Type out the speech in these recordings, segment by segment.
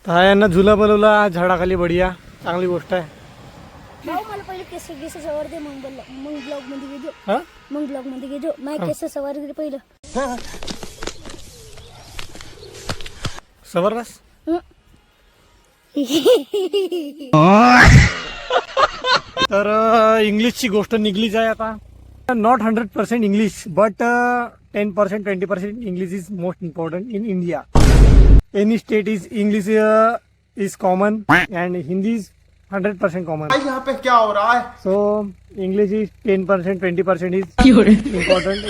तर हा यांना झुला बोलवला झाडाखाली बढिया चांगली गोष्ट आहे. भाऊ मला पहिले केस केस सवार दे मग ब्लॉग मध्ये घेजो. हा मग ब्लॉग मध्ये घेजो माय केस सवार दे पहिलं. सवरलास तर इंग्लिशची गोष्ट निघलीच आहे आता. Not 100% English but 10% 20% English is most important in India. Any state is English is common and Hindi is 100% common. यहाँ पे क्या हो रहा है? So English is 10% 20% is important.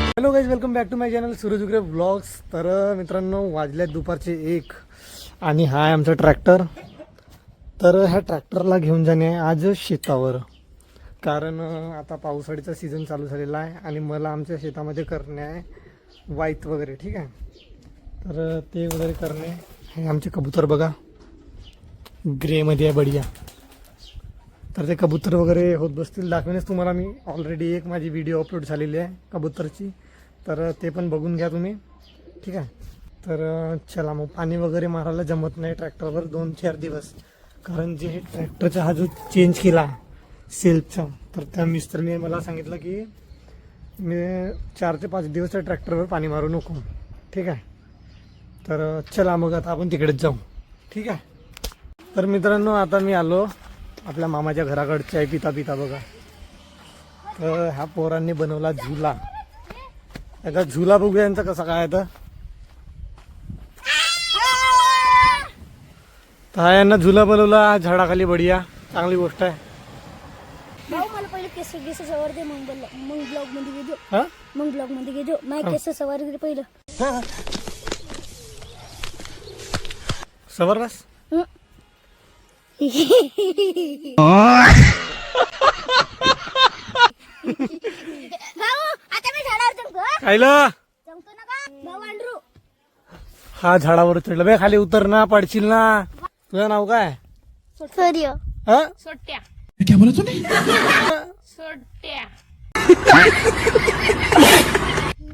Hello guys, welcome back to my channel Suraj Ugre vlogs. तर मित्रांनो, वाजल्यात दुपारचे 1 आणि हा आहे आमचा ट्रॅक्टर. तर ह्या ट्रॅक्टरला घेऊन जाणे आहे आज शेतावर, कारण आता पावसाळीचा सीझन चालू झालेला आहे आणि मला आमच्या शेतामध्ये करणे आहे वाईत वगैरे. ठीक आहे, तर ते वगैरे करणे. हे आमचे कबूतर बघा, ग्रेमध्ये आहे बढिया. तर ते कबूतर वगैरे होत बसतील. दाखवेनच तुम्हाला मी. ऑलरेडी एक माझी व्हिडिओ अपलोड झालेली आहे कबूतरची, तर ते पण बघून घ्या तुम्ही. ठीक आहे, तर चला मग. पाणी वगैरे मारायला जमत नाही ट्रॅक्टरवर 2-4 दिवस, कारण जे हे ट्रॅक्टरचा हा जो चेंज केला सेल्फचा, तर त्या मिस्त्रीने मला सांगितलं की मी 4 ते 5 दिवस त्या ट्रॅक्टरवर पाणी मारू नको. ठीक आहे, तर चला मग आता आपण तिकडेच जाऊ. ठीक आहे, तर मित्रांनो आता मी आलो आपल्या मामाच्या घराकडे. चाय पिता पिता बघा, तर ह्या पोरांनी बनवला झुला. आता झुला बघूया यांचा कसा काय. तर हा यांना झुला बोलवला झाडाखाली बढिया चांगली गोष्ट आहे. भाऊ मला पहिले केस केस सवार दे मग ब्लॉग मध्ये घेजो. हा मग ब्लॉग मध्ये घेजो माय केस सवार दे पहिलं. सवरलास भाऊ आता मी झाडावर चढतो. कायला जमतो ना का भाऊ अंड्रू. हा झाडावर चढलं बे, खाली उतर ना, पडशील ना. तुझं नाव काय? सूर्य. हा सोट्या. क्या बोला तूने? सोट्या.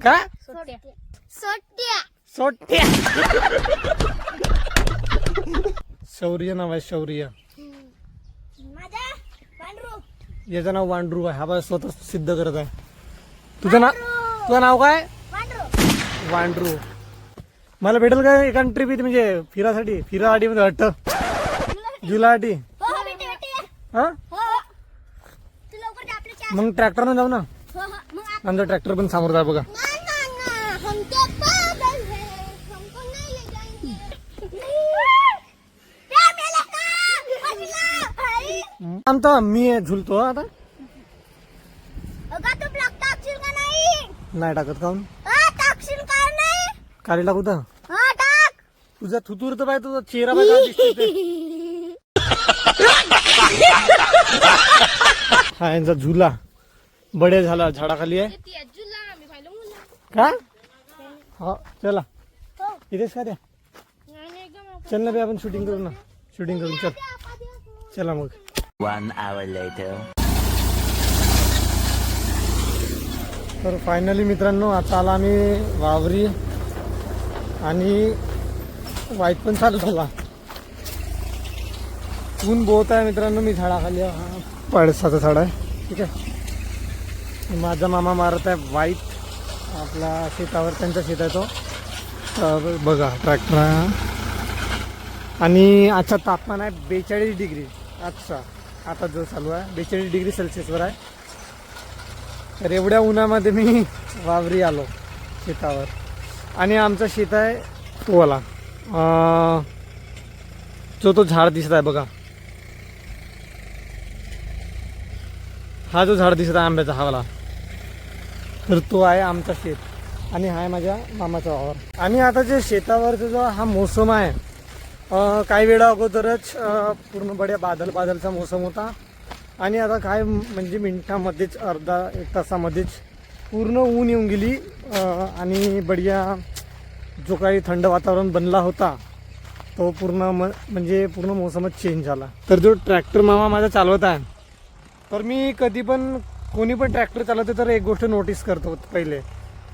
काय? सोट्या. सोट्या. सोट्या. शौर्य नाव आहे, शौर्य. माझा अंड्रू. याचं नाव वांड्रू आहे. हा बा स्वतः सिद्ध करत आहे. तुझं नाव काय? अंड्रू. वांड्रू. मला भेटेल काय एका ट्रिप इथे, म्हणजे फिरासाठी मध्ये वाटतं जुलासाठी. हो बेटे बेटे. हा हो तू लवकर जा आपल्या चहा. मग ट्रॅक्टरनं जाऊ ना. हो हो मग आमचा ट्रॅक्टर पण समोर आहे बघा. ना हम तो पागल है हमको नहीं ले जाएंगे. क्या मेला का बचला भाई. आमचा मी झुलतो आता. अगं तू ब्लॉक टाकशील का नाही. नाही टाकत काऊन? टाकशील का नाही. काली टाकू तर हा टाक. तुझा थुतूर तर पाय, तुझा चेहरा पाय का दिसतोय ते. हा यांचा झुला बड्या झाला झाडाखाली आहे का. हा चला इथेच का द्या. चल ना बे, आपण शूटिंग करू ना. शूटिंग करू चल. चला मग. 1 hour later. तर फायनली मित्रांनो आता आला आम्ही वावरी आणि वाईट पण चालू झाला. ऊन बहुत आहे मित्रांनो. मी झाडाखाली आहे. हा पळसाचं झाड आहे. ठीक आहे, माझा मामा मारत आहे वाईट आपल्या शेतावर. त्यांचा शेत आहे तो. तर बघा ट्रॅक्टर. आणि आजचा तापमान आहे 42 डिग्री. अच्छा आता जो चालू आहे 42 डिग्री सेल्सिअसवर आहे. तर एवढ्या उन्हामध्ये मी वावरी आलो शेतावर. आणि आमचं शेत आहे तोवाला, जो तो झाड दिसत आहे बघा. हा जो झाड दिसत आहे आंब्याचा हावाला, तर तो आहे आमचा शेत. आणि हा आहे माझ्या मामाचा वावर. आणि आता जे शेतावरचा जो हा मोसम आहे, काही वेळा अगोदरच पूर्ण बड्या बादलचा मोसम होता. आणि आता काय म्हणजे मिनिटामध्येच, अर्धा 1 तासामध्येच पूर्ण ऊन येऊन गेली. आणि बढिया जो काही थंड वातावरण बनला होता तो पूर्ण म्हणजे पूर्ण मोसमच चेंज झाला. तर जो ट्रॅक्टर मामा माझा चालवत आहे, तर मी कधी पण कोणी पण ट्रॅक्टर चालवते तर एक गोष्ट नोटीस करतो पहिले,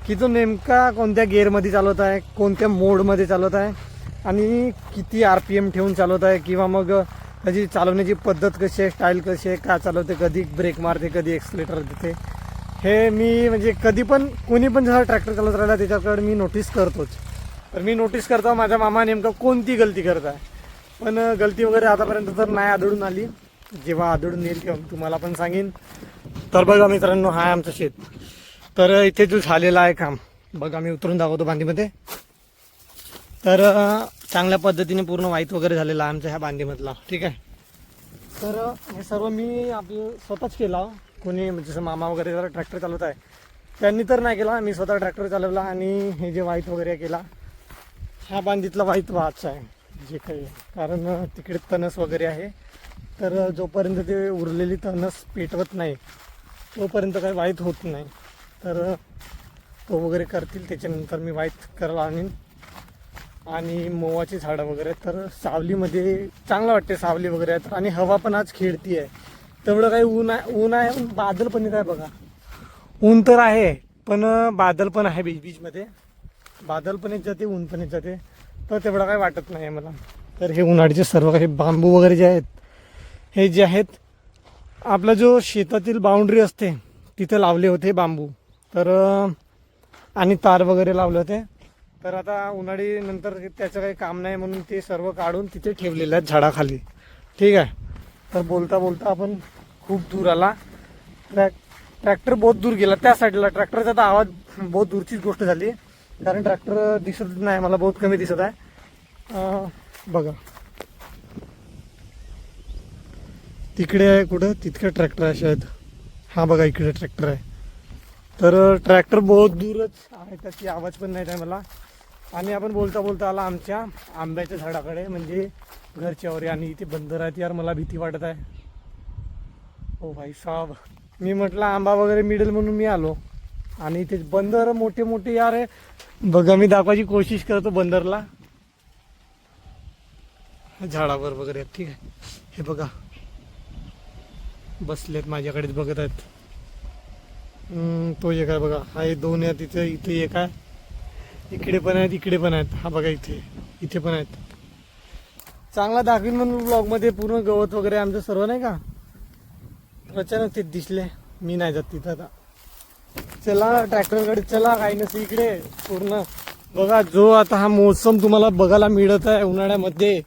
की तो नेमका कोणत्या गिअरमध्ये चालवत आहे, कोणत्या मोडमध्ये चालवत आहे आणि किती RPM ठेवून चालवत आहे, किंवा मग त्याची चालवण्याची पद्धत कशी आहे, स्टाईल कशी आहे, काय चालवते, कधी ब्रेक मारते, कधी एक्सलेटर देते, हे मी म्हणजे कधी पण कोणी पण जसा ट्रॅक्टर चालवत राहिला त्याच्याकडे मी नोटीस करतोच. तर मी नोटीस करतो माझा मामा नेमका कोणती गलती करत आहे. पण गलती वगैरे आतापर्यंत तर नाही आढळून आली. जेव्हा आढळून येईल तेव्हा तुम्हाला पण सांगेन. तर बघा मित्रांनो, हा आहे आमचं शेत. तर इथे जो झालेला आहे काम बघा, मी उतरून दाखवतो बांधीमध्ये. तर चांगल्या पद्धतीने पूर्ण वाईट वगैरे झालेला आहे आमच्या ह्या बांधीमधला. ठीक आहे. तर हे सर्व मी आपलं स्वतःच केला. कोणी जसं मामा वगैरे जरा ट्रॅक्टर चालवत आहे त्यांनी तर नाही केला, मी स्वतः ट्रॅक्टर चालवला आणि हे जे वाईट वगैरे केला ह्या बांधीतला वाईट वाच आहे जे काही, कारण तिकडे तणस वगैरे आहे. तर जोपर्यंत ते उरलेली तणस पेटवत नाही तोपर्यंत काही वाईट होत नाही. तर तो वगैरे करतील, त्याच्यानंतर मी वाईट करायला आणीन. आणि मोवाची झाडं वगैरे, तर सावलीमध्ये चांगलं वाटते, सावली वगैरे आहे. तर आणि हवा पण आज खेळती आहे, तेवढं काही ऊन आहे, बादल पण येत आहे बघा. ऊन तर आहे पण बादल पण आहे, बीचमध्ये बादल पण येत जाते, ऊन पण येत जाते. तर तेवढं काही वाटत नाही मला. तर हे उन्हाळ्याचे सर्व काही बांबू वगैरे जे आहेत, हे जे आहेत आपला जो शेतातील बाउंड्री असते तिथे लावले होते बांबू. तर आणि तार वगैरे लावले होते. तर आता उन्हाळी नंतर त्याचं काही काम नाही म्हणून ते सर्व काढून तिथे ठेवलेले आहेत झाडाखाली. ठीक आहे. तर बोलता बोलता आपण खूप दूर आला. ट्रॅक्टर बहुत दूर गेला त्या साईडला. ट्रॅक्टरचा तर आवाज बहुत दूरचीच गोष्ट झाली, कारण ट्रॅक्टर दिसत नाही मला, बहुत कमी दिसत आहे. बघा तिकडे आहे कुठं, तितके ट्रॅक्टर असे आहेत. हा बघा इकडे ट्रॅक्टर आहे. तर ट्रॅक्टर बहुत दूरच आहे, त्याची आवाज पण नाही आहे मला. आणि आपण बोलता बोलता आला आमच्या आंब्याच्या झाडाकडे, म्हणजे घरच्यावर. आणि इथे बंदर आहेत यार, मला भीती वाटत आहे. ओ भाई साहब, मी म्हटलं आंबा वगैरे मिळेल म्हणून मी आलो आणि इथे बंदर मोठे मोठे यार आहे बघा. मी दाखवायची कोशिश करतो बंदरला, झाडावर वगैरे. ठीक आहे. हे बघा बसलेत माझ्याकडेच बघत आहेत. तो एक आहे बघा, हा हे दोन आहेत. तिथे इथे एक आहे, इकडे पण आहेत, इकडे पण आहेत. हा बघा इथे, इथे पण आहेत. चांगला दाखवीन म्हणून ब्लॉगमध्ये पूर्ण गवत वगैरे आमचं सर्व नाही का. अचानक ते दिसले, मी नाही जात तिथं आता. चला ट्रॅक्टरकडे चला, काही नसते इकडे पूर्ण. बघा जो आता हा मोसम तुम्हाला बघायला मिळत आहे उन्हाळ्यामध्ये,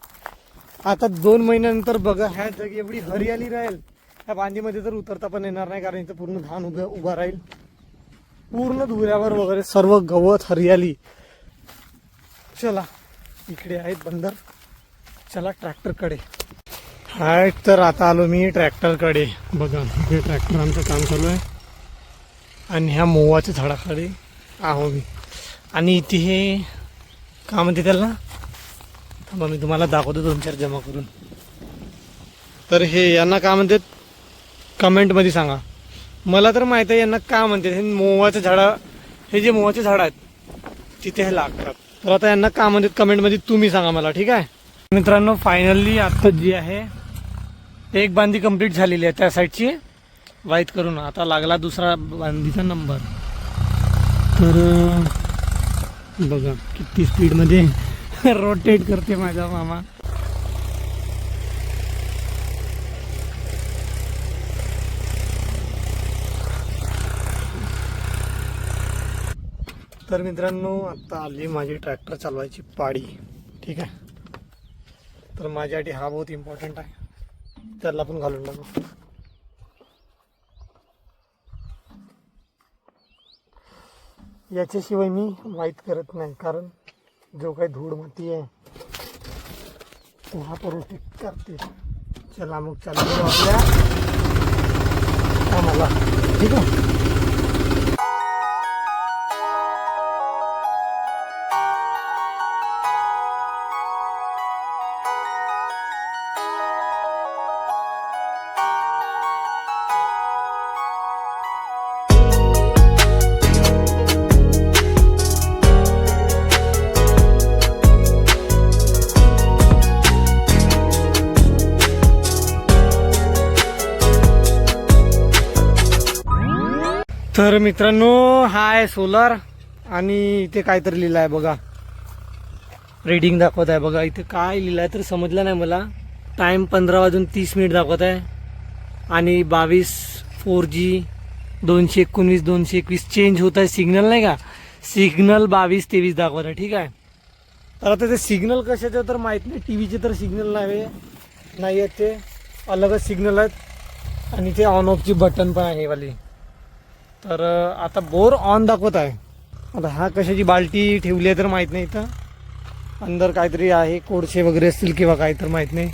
आता 2 महिन्यानंतर बघा ह्या जागी एवढी हरियाली राहील. ह्या बांधीमध्ये तर उतरता पण येणार नाही, कारण इथं पूर्ण धान उभा राहील. पूर्ण धुऱ्यावर वगैरे सर्व गवत हरियाली. चला इकडे आहेत बंदर, चला ट्रॅक्टरकडे. हाय, तर आता आलो मी ट्रॅक्टरकडे. बघा हे ट्रॅक्टर आमचं काम चालू आहे आणि ह्या मोवाच्या झाडाकडे आहो मी. आणि इथे हे का म्हणते त्याला, थांबा मी तुम्हाला दाखवतो 2-4 जमा करून. तर हे यांना का म्हणतात कमेंटमध्ये सांगा. मला तर माहिती आहे यांना का म्हणतात. हे मोवाचं झाडं, हे जे मोवाचे झाडं आहेत तिथे हे लागतात. तर आता यांना का म्हणतात कमेंटमध्ये तुम्ही सांगा मला. ठीक आहे मित्रांनो, फायनली आता जी आहे एक बांधी कंप्लीट झालेली आहे त्या साईडची वाईट करून. आता लागला दुसरा बांधीचा नंबर. तर बघा किती स्पीडमध्ये रोटेट करते माझा मामा. तर मित्रांनो, आता आली माझी ट्रॅक्टर चालवायची पाळी. ठीक आहे. तर माझ्यासाठी हा बहुत इम्पॉर्टंट आहे, त्याला पण घालून टाकू. याच्याशिवाय मी वाईट करत नाही, कारण जो काही धूळ माती आहे तो हा प्रोटेक्ट करते. चला मग चालू आपल्या कामाला. ठीक आहे. तर मित्रांनो, हा आहे सोलर. आणि इथे काहीतरी लिहिलं आहे बघा, रीडिंग दाखवत आहे बघा. इथे काय लिहिलं आहे तर समजलं नाही मला. टाईम 15:30 दाखवत आहे आणि 4G 219 221 चेंज होत आहे. सिग्नल नाही का, सिग्नल 22-23 दाखवत आहे. ठीक आहे. तर आता ते सिग्नल कशाचे तर माहीत नाही. टी व्हीचे तर सिग्नल नाही आहेत, ते अलगच सिग्नल आहेत आणि ते ऑन ऑफची बटन पण आहे वाली. तर आता बोर ऑन दाखवत आहे. आता हा कशाची बाल्टी ठेवली आहे तर माहीत नाही. इथं अंदर काहीतरी आहे, कोळसे वगैरे असतील किंवा काही तर माहीत नाही.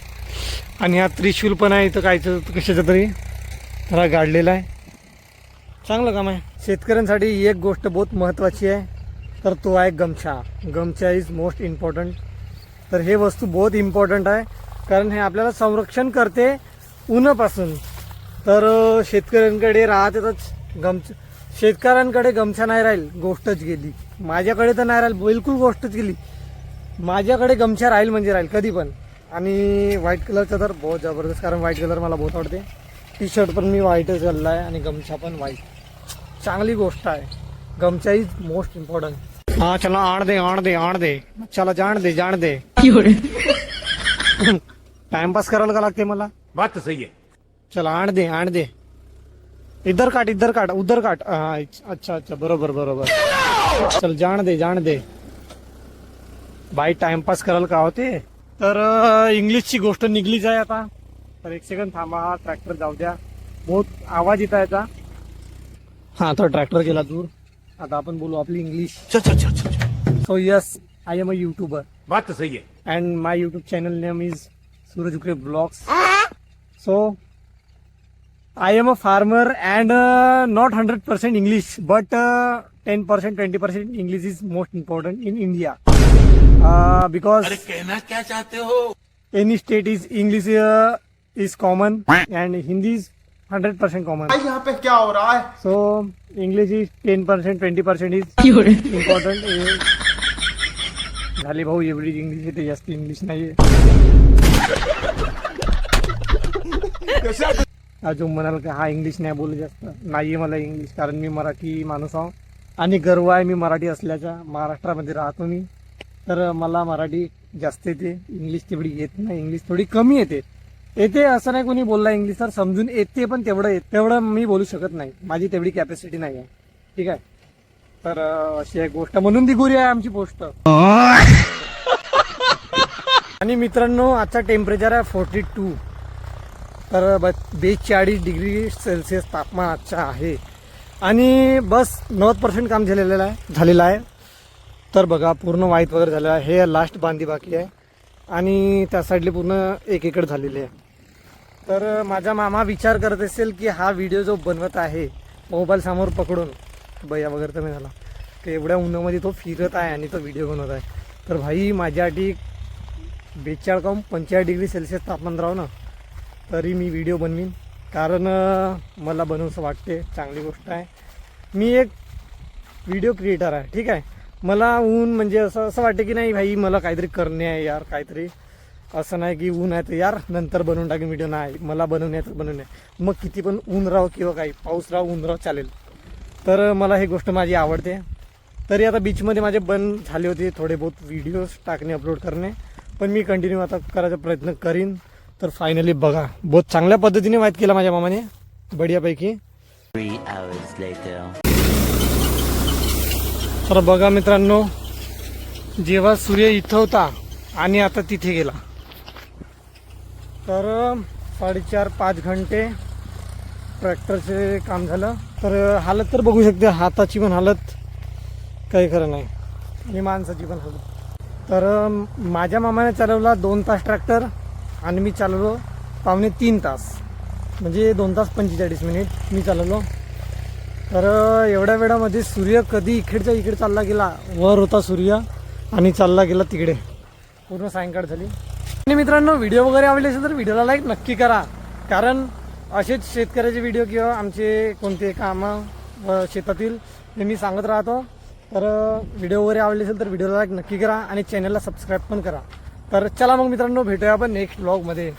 आणि हा त्रिशूल पण आहे इथं कायचं कशाचं तरी त्याला गाडलेला आहे. चांगलं काम आहे. शेतकऱ्यांसाठी एक गोष्ट बहुत महत्त्वाची आहे तर तो आहे गमछा. गमछा इज मोस्ट इम्पॉर्टंट. तर हे वस्तू बहुत इम्पॉर्टंट आहे कारण हे आपल्याला संरक्षण करते उन्हापासून. तर शेतकऱ्यांकडे राहतेच शेतकऱ्यांकडे गमछा नाही राहील, गोष्टच गेली. माझ्याकडे तर नाही राहील, बिलकुल गोष्टच गेली. माझ्याकडे गमछा राहील म्हणजे राहील कधी पण. आणि व्हाईट कलरचा तर बहुत जबरदस्त, कारण व्हाईट कलर मला बहुत आवडते. टी शर्ट पण मी व्हाईटच घालला आहे आणि गमछा पण व्हाईट. चांगली गोष्ट आहे. गमछा इज मोस्ट इम्पॉर्टंट. हाँ चलो आण दे चला जाण दे टाइमपास करायला का लागते मला. बात तो सही है. चला आण दे इधर काट उधर काट. अच्छा बरोबर. चल जाण दे बाई, टाइमपास करायला का होते. तर इंग्लिशची गोष्ट निघलीच आहे आता. तर एक सेकंड थांबा, हा ट्रॅक्टर जाऊ द्या, बहुत आवाज येत आहे याचा. हा तर ट्रॅक्टर गेला दूर. आता आपण बोलू आपली इंग्लिश. चल. So yes, I am a YouTuber बात तो सही है. and my YouTube channel name is Suraj Ukre Vlogs. So I am a farmer and not 100% English, but 10% 20% English is most important in India. Because कहना क्या चाहते हो? any state is English is common and Hindi is 100% common. यहाँ पे क्या हो रहा है? So English is 10% 20% is important. झाली भाऊ एवढी इंग्लिश येते, जास्त इंग्लिश नाहीये. अजून म्हणाल का हा इंग्लिश नाही बोलू जास्त. नाहीये मला इंग्लिश, कारण मी मराठी माणूस आहो आणि गर्व आहे मी मराठी असल्याचा. महाराष्ट्रामध्ये राहतो मी, तर मला मराठी जास्त येते, इंग्लिश तेवढी येत नाही. इंग्लिश थोडी कमी येते असं नाही. कोणी बोलला इंग्लिश तर समजून येते, पण तेवढं मी बोलू शकत नाही. माझी तेवढी कॅपॅसिटी नाही आहे. ठीक आहे. तर अशी एक गोष्ट म्हणून ती गुरी आहे आमची पोस्ट. आणि मित्रांनो आजचा टेम्परेचर आहे 42. तर 42 डिग्री सेल्सिअस तापमान आजचा आहे. आणि बस 90% काम झालेलं आहे. तर बघा पूर्ण व्हाईट वगैरे झालेलं आहे. हे लास्ट बांधी बाकी आहे आणि त्या साईडले पूर्ण एक एकड झालेली आहे. तर माझा मामा विचार करत असेल की हा व्हिडिओ जो बनवत आहे मोबाईल समोर पकडून, बया वगैरे तर नाही झाला, तर एवढ्या उन्हामध्ये तो फिरत आहे आणि तो व्हिडिओ बनवत आहे. तर भाई माझ्यासाठी 45 डिग्री सेल्सिअस तापमान राहू ना तरी मी व्हिडिओ बनवीन, कारण मला बनवूसं वाटते. चांगली गोष्ट आहे. मी एक व्हिडिओ क्रिएटर आहे. ठीक आहे. मला ऊन म्हणजे असं वाटते की नाही भाई मला काहीतरी करणे आहे यार, काहीतरी असं नाही की ऊन आहे तर यार नंतर बनवून टाकेन व्हिडिओ. नाही, मला बनवून मग किती पण ऊन राहो किंवा काही पाऊस राहो ऊन राहो चालेल. तर मला ही गोष्ट माझी आवडते. तरी आता बीचमध्ये माझे बंद झाले होते थोडे बहुत व्हिडिओज टाकणे, अपलोड करणे, पण मी कंटिन्यू आता करायचा प्रयत्न करीन. तर फायनली बघा बहुत चांगल्या पद्धतीने माहीत केला माझ्या मामाने, बढियापैकी. 3 hours later. तर बघा मित्रांनो, जेव्हा सूर्य इथं होता आणि आता तिथे गेला, तर 4.5 घंटे ट्रॅक्टरचे काम झालं. तर हालत तर बघू शकते, हाताची पण हालत काही खरं नाही आणि माणसाची पण हालत. तर माझ्या मामाने चालवला 2 तास ट्रॅक्टर आणि मी चालवलो 2.25 तास, म्हणजे 2 तास 45 मिनिट मी चालवलो. तर एवढ्या वेळामध्ये सूर्य कधी इकडच्या इकडे चालला गेला, वर होता सूर्य आणि चालला गेला तिकडे, पूर्ण सायंकाळ झाली. आणि मित्रांनो व्हिडिओ वगैरे आवडले असेल तर व्हिडिओला लाईक नक्की करा, कारण असेच शेतकऱ्याचे व्हिडिओ किंवा आमचे कोणते कामं शेतातील हे मी सांगत राहतो. तर व्हिडिओ वगैरे आवडले असेल तर व्हिडिओला लाईक नक्की करा आणि चॅनलला सबस्क्राईब पण करा. तर चला मग मित्रांनो भेटूया आपण नेक्स्ट व्लॉगमध्ये.